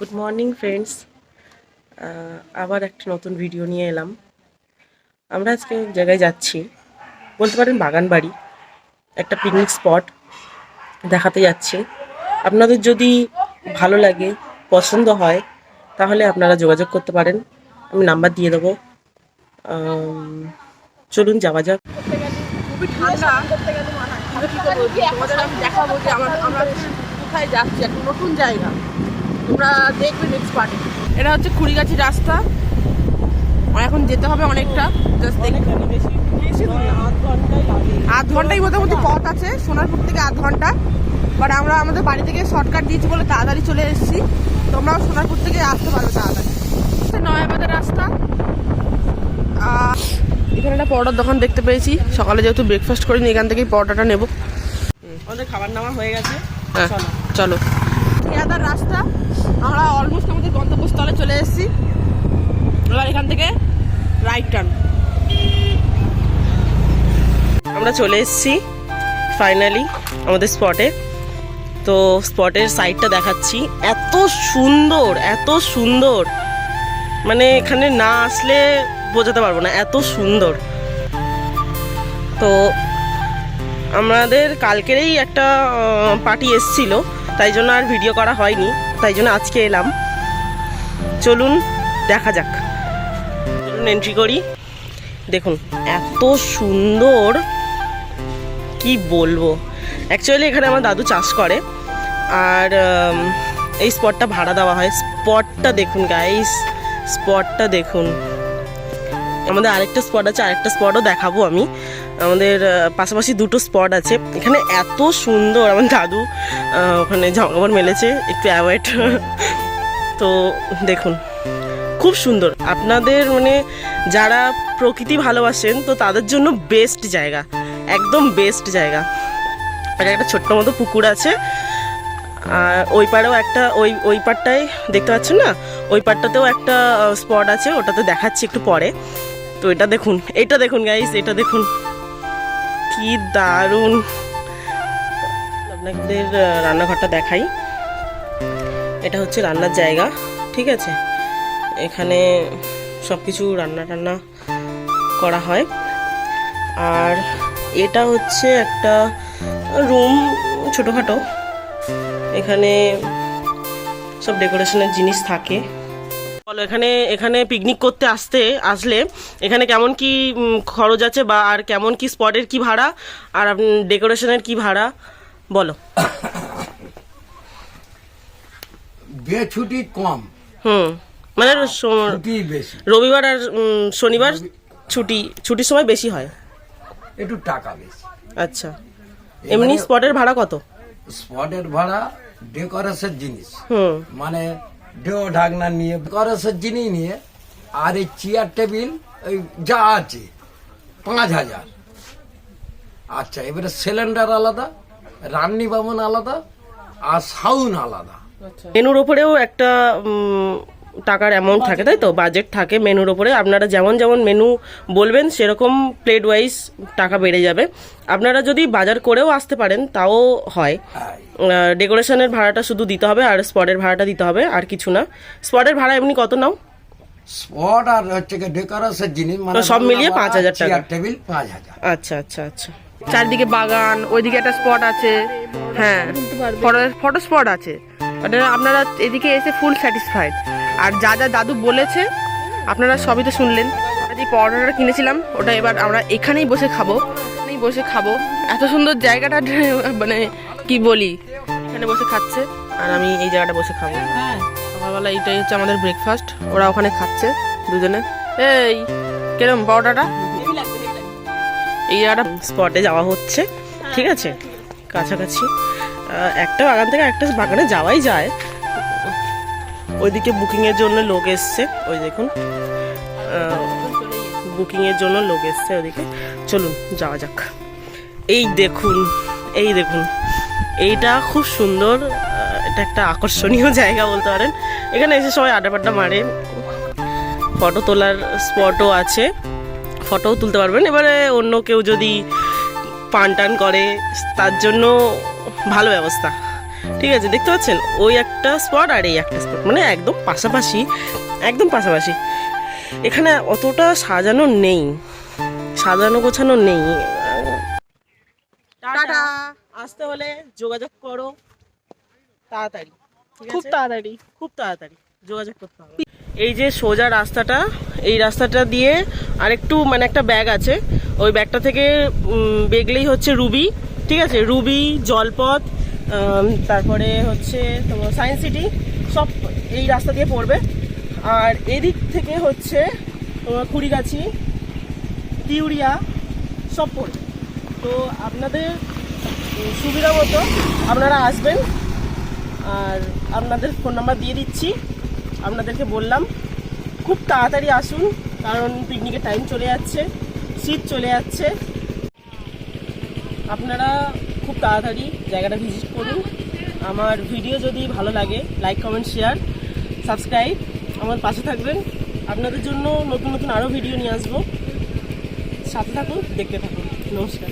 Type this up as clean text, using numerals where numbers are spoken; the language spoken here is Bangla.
গুড মর্নিং ফ্রেন্ডস, আবার একটা নতুন ভিডিও নিয়ে এলাম। আমরা আজকে এক জায়গায় যাচ্ছি, বলতে পারেন বাগান বাড়ি, একটা পিকনিক স্পট দেখাতে যাচ্ছি। আপনাদের যদি ভালো লাগে, পছন্দ হয়, তাহলে আপনারা যোগাযোগ করতে পারেন, আমি নাম্বার দিয়ে দেবো। চলুন যাওয়া যাক। খুবই ঠান্ডা তোমাদের আমি দেখাবো যে আমরা কোথায় যাচ্ছি, একটা নতুন জায়গা তোমরা দেখবে নেক্সট পার্টে। এটা হচ্ছে কুড়িগাছি রাস্তা, এখন যেতে হবে অনেকটা, জাস্ট দেখবে আধ ঘন্টাই মোটামুটি পথ আছে, সোনারপুর থেকে আধ ঘন্টা। বাট আমরা আমাদের বাড়ি থেকে শর্টকাট দিয়েছি বলে তাড়াতাড়ি চলে এসেছি। তোমরাও সোনারপুর থেকে আসতে পারবে তাড়াতাড়ি। নয়াবাজার রাস্তা। এখানে একটা পরোটার দোকান দেখতে পেয়েছি, সকালে যেহেতু ব্রেকফাস্ট করিনি এখান থেকেই পরোটাটা নেবো। আমাদের খাবার নামা হয়ে গেছে, হ্যাঁ চলো। খেয়াদার রাস্তা, আমরা অলমোস্ট আমাদের গন্তব্যস্থলে চলে এসেছি। এবার এখান থেকে রাইট টার্ন। আমরা চলে এসেছি ফাইনালি আমাদের স্পটে। তো স্পটের সাইডটা দেখাচ্ছি, এত সুন্দর, এত সুন্দর, মানে এখানে না আসলে বোঝাতে পারবো না, এত সুন্দর। তো আমাদের কালকেরই একটা পার্টি এসছিল, তাই জন্য আর ভিডিও করা হয়নি, তাই জন্য আজকে এলাম। চলুন দেখা যাক, চলুন এন্ট্রি করি। দেখুন এত সুন্দর, কি বলবো। অ্যাকচুয়ালি এখানে আমার দাদু চাষ করে, আর এই স্পটটা ভাড়া দেওয়া হয়। স্পটটা দেখুন গাইস, স্পটটা দেখুন। আমাদের আরেকটা স্পট আছে, আরেকটা স্পটও দেখাবো আমি। আমাদের পাশাপাশি দুটো স্পট আছে এখানে, এত সুন্দর। আমার দাদু ওখানে জামাকাপড় মেলেছে, একটু অ্যাভয়েড। তো দেখুন খুব সুন্দর। আপনাদের মানে যারা প্রকৃতি ভালোবাসেন, তো তাদের জন্য বেস্ট জায়গা, একদম বেস্ট জায়গা। আর একটা ছোট্ট মতো পুকুর আছে, আর ওই পাড়েও একটা, ওই পাড়টায় দেখতে পাচ্ছেন না, ওই পাড়টাতেও একটা স্পট আছে, ওটাতে দেখাচ্ছি একটু পরে। তো এটা দেখুন, এটা দেখুন গাইস, এটা দেখুন কি দারুণ। আপনাদের রান্নাঘরটা দেখাই, এটা হচ্ছে রান্নার জায়গা, ঠিক আছে। এখানে সব কিছু রান্না টান্না করা হয়। আর এটা হচ্ছে একটা রুম, ছোটোখাটো, এখানে সব ডেকোরেশনের জিনিস থাকে। বলো, এখানে পিকনিক করতে আসলে এখানে কেমন কি খরচ আছে, বা আর কেমন কি স্পটের কি ভাড়া, আর ডেকোরেশনের কি ভাড়া বলো। ছুটি কম, মানে বেশি, রবিবার আর শনিবার ছুটির সময় বেশি হয়, একটু টাকা বেশি। আচ্ছা, এমনি স্পটের ভাড়া কত? স্পটের ভাড়া ডেকোরেশন জিনিস, মানে ডেও ঢাকনা নিয়ে ডেকোরেশন জিনিস নিয়ে, আর এই চেয়ার টেবিল ওই যা আছে 5,000। আচ্ছা, এবারে সিলিন্ডার আলাদা, রান্নি বামন আলাদা, আর সাউন্ড আলাদা। মেনুর ওপরেও একটা টাকার অ্যামাউন্ট থাকে, তাই তো, বাজেট থাকে মেনুর ওপরে। আপনারা যেমন যেমন মেনু বলবেন সেরকম প্লেট ওয়াইজ টাকা বেড়ে যাবে। আপনারা যদি বাজার করেও আসতে পারেন তাও হয়। ডেকোরেশনের ভাড়াটা শুধু দিতে হবে, আর স্পটের ভাড়াটা দিতে হবে, আর কিছু না। স্পটের ভাড়া এমনি কত নাও? স্পট আর হচ্ছে ডেকোরেশন জিনিস মানে সব মিলিয়ে 5,000 টাকা। Chair table 5,000। আচ্ছা আচ্ছা আচ্ছা। চারদিকে বাগান, ওইদিকে একটা স্পট আছে, হ্যাঁ ফটো স্পট আছে। আপনারা এদিকে এসে ফুল স্যাটিসফাইড। আর যা যা দাদু বলেছে আপনারা সবই তো শুনলেন। যে পরোটাটা কিনেছিলাম ওটা এবার আমরা এখানেই বসে খাবো, এত সুন্দর জায়গাটা, মানে কি বলি, এখানে বসে খাচ্ছে আর আমি এই জায়গাটা বসে খাবো। সকালবেলা এইটাই হচ্ছে আমাদের ব্রেকফাস্ট, ওরা ওখানে খাচ্ছে দুজনে। এই কিরম পরোটাটা? এই জায়গাটা স্পটে যাওয়া হচ্ছে, ঠিক আছে, কাছাকাছি। একটা বাগান থেকে একটা বাগানে যাওয়াই যায়। ওইদিকে বুকিংয়ের জন্য লোক এসছে, ওই দেখুন বুকিংয়ের জন্য লোক এসছে ওইদিকে। চলুন যাওয়া যাক। এই দেখুন, এই দেখুন, এইটা খুব সুন্দর, এটা একটা আকর্ষণীয় জায়গা বলতে পারেন। এখানে এসে সবাই আড্ডা মারে, ফটো তোলার স্পটও আছে, ফটোও তুলতে পারবেন। এবারে অন্য কেউ যদি পান টান করে তার জন্য ভালো ব্যবস্থা, ঠিক আছে, দেখতে পাচ্ছেন ওই একটা স্পট আর এই একটা স্পট, মানে একদম পাশাপাশি, একদম পাশাপাশি। এখানে অতটা সাজানো নেই, সাজানো গোছানো নেই। টাটা। আসতে হলে যোগাযোগ করো তাড়াতাড়ি, খুব তাড়াতাড়ি, খুব তাড়াতাড়ি যোগাযোগ করতে হবে। এই যে সোজা রাস্তাটা, এই রাস্তাটা দিয়ে আরেকটু মানে একটা ব্যাগ আছে, ওই ব্যাগটা থেকে বেগলেই হচ্ছে রুবি, ঠিক আছে, রুবি, জলপথ, তারপরে হচ্ছে তোমার সায়েন্স সিটি, সব এই রাস্তা দিয়ে পড়বে। আর এদিক থেকে হচ্ছে তোমার খুড়িগাছি, তিউড়িয়া সব পড়বে। তো আপনাদের সুবিধা মতো আপনারা আসবেন, আর আপনাদের ফোন নাম্বার দিয়ে দিচ্ছি, আপনাদেরকে বললাম খুব তাড়াতাড়ি আসুন, কারণ পিকনিকের টাইম চলে যাচ্ছে, শীত চলে যাচ্ছে। আপনারা খুব তাড়াতাড়ি জায়গাটা ভিজিট করুন। আমার ভিডিও যদি ভালো লাগে লাইক, কমেন্ট, শেয়ার, সাবস্ক্রাইব, আমার পাশে থাকবেন। আপনাদের জন্য নতুন নতুন আরও ভিডিও নিয়ে আসবো, সাথে থাকুন, দেখতে থাকুন। নমস্কার।